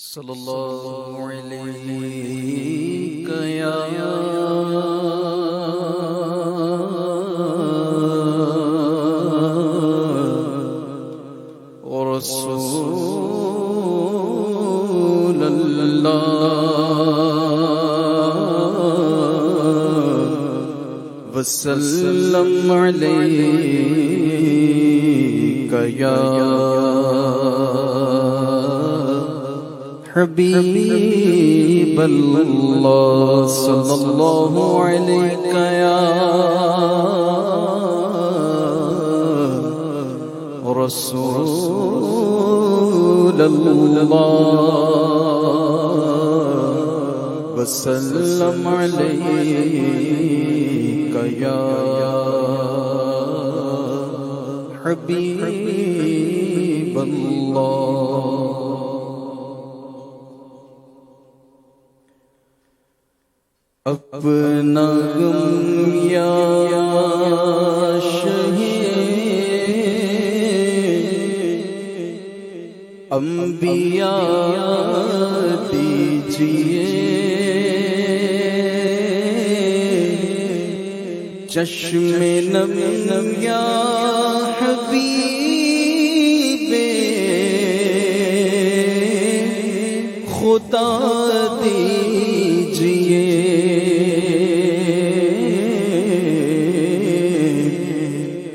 صلی اللہ علیہ یا رسول اللہ وسلم علیک یا حبیب اللہ صلی اللہ علیہ یا رسول اللہ وسلم علیک یا حبیب اللہ. اپنا غم یا شہید انبیاء دیجئے، چشم نم یا حبیب خدا دیجئے.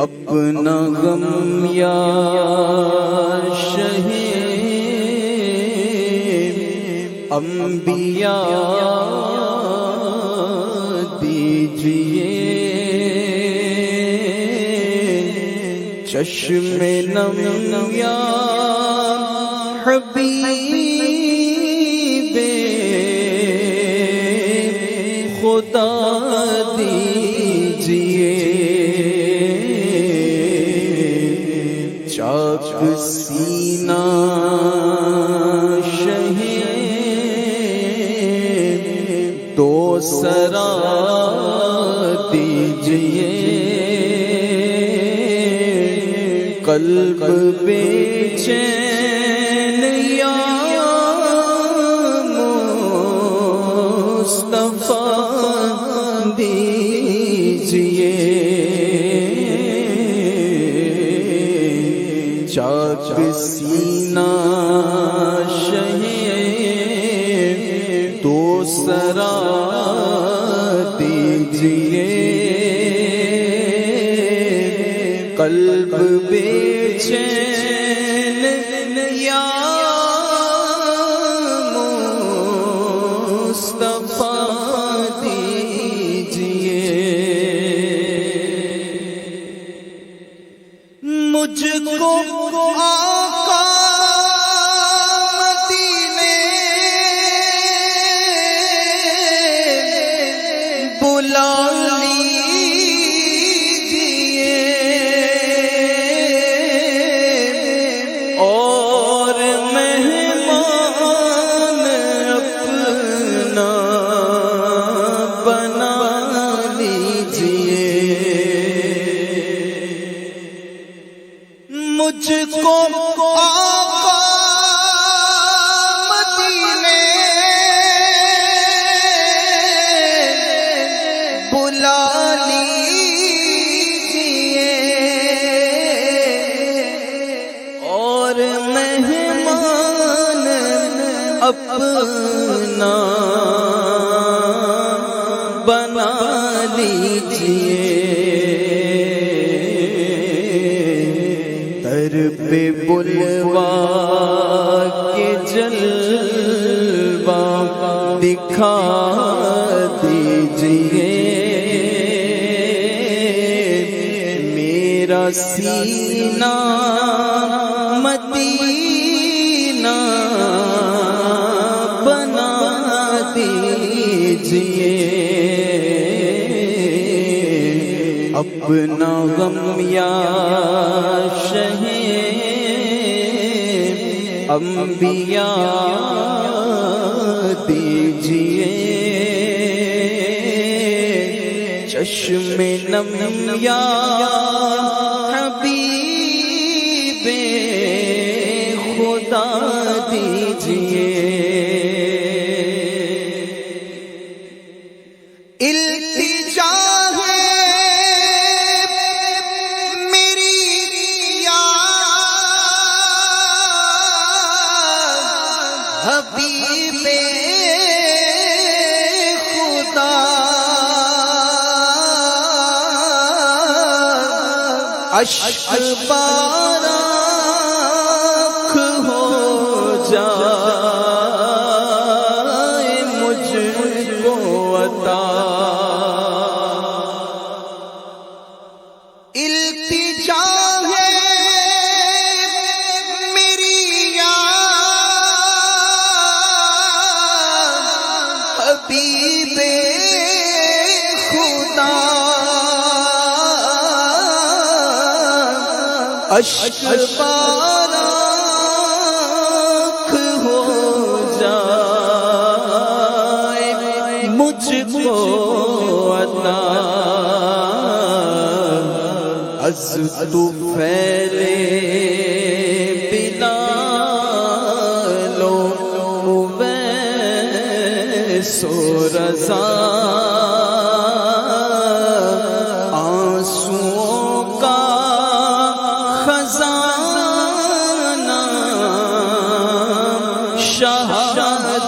اپنا غم یا شہید انبیاء دیجئے، چشم نم یا حبیب خدا دیجئے. چاک سینہ شہید دو سرا دیجئے، قلب بے چین یا مصطفیٰ دیجئے. چاک سینہ شہید دو سرا دیجئے، قلب بے چین یا مصطفیٰ دیجئے. مجھ کو آقا مدینے بلا لیجئے، اور مہمان اپنا بنا لیجئے. مجھ کو آقا مدینے بلا لیجئے، اور مہمان اپنا بنا لیجئے. در پہ بلوا کے جلوہ دکھا دیجئے، میرا سینہ مدینہ بنا دیجئے. اپنا غم یا شہید انبیاء دیجئے، چشم نم یا حبیب خدا دیجئے. حبیب خدا اشک بارآنکھ ہو جائے مجھ کو عطا التجا ہے میری یا حبیب خدا اشک بارآنکھ ہو جائے مجھ کو عطا از تو پھیلے بلال و اویس و رضا آنسوؤں کا خزانہ شاہ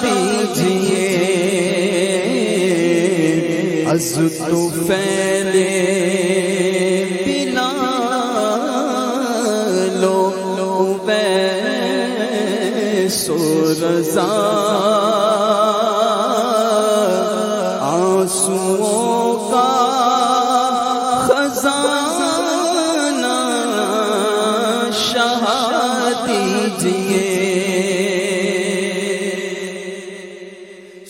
دیجئے از تو پھیلے رضا آنسوؤں کا خزانہ شاہ دیجئے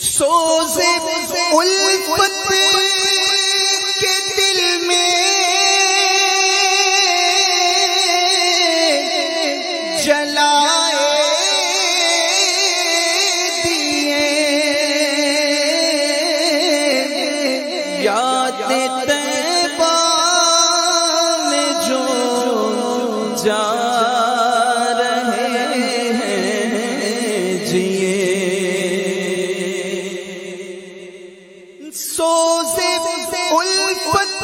سوز الفت کے دل میں جلائے طیبہ میں جو جا رہے ہیں جیے سوز الفت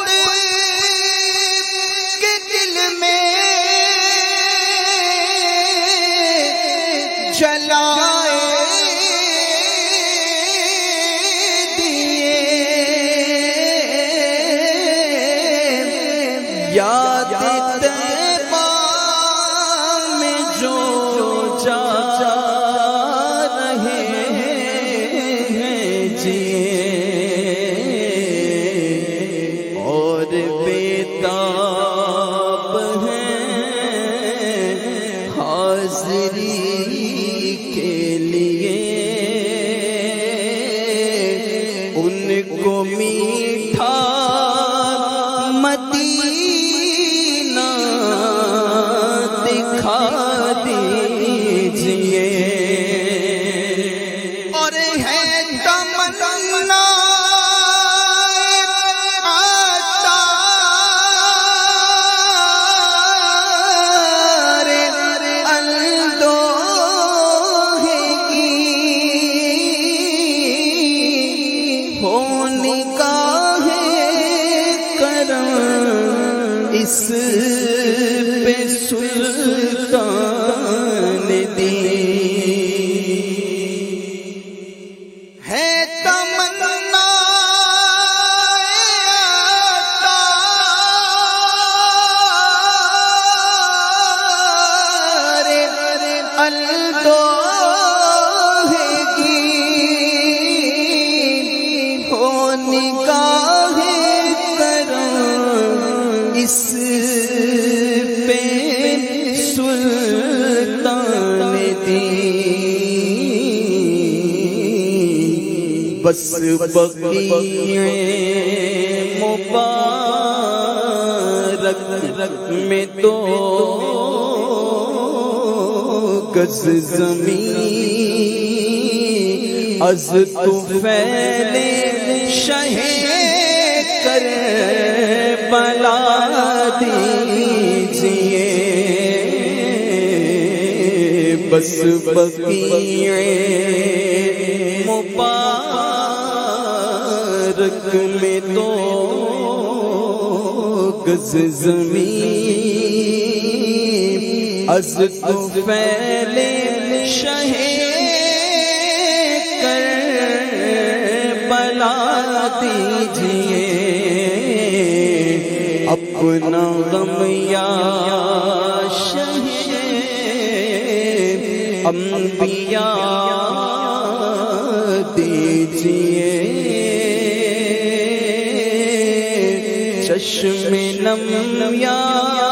کے دل میں جلائے یاد طیبہ میں جو جا رہے ہیں جیے اور بیتاب ہیں حاضری کے لیے ان کو میٹھا مدینہ دکھا دیجئے اور ہے تمنا عطار اندوہ کی ہو نگاہ کرم اس پہ سلطان دی ہے تمنا عطار اندوہ کی ہو نگاہ کرم اس پہ سلطان دی بس بقیع مبارک میں تو گز زمین از تو پھیلے شہ کربلا دیجئے بس بقیع مبارک میں تو گز زمین از تو پھیلے شہ دیجئے اپنا غم یا شہید انبیاء دیجئے چشم نم یا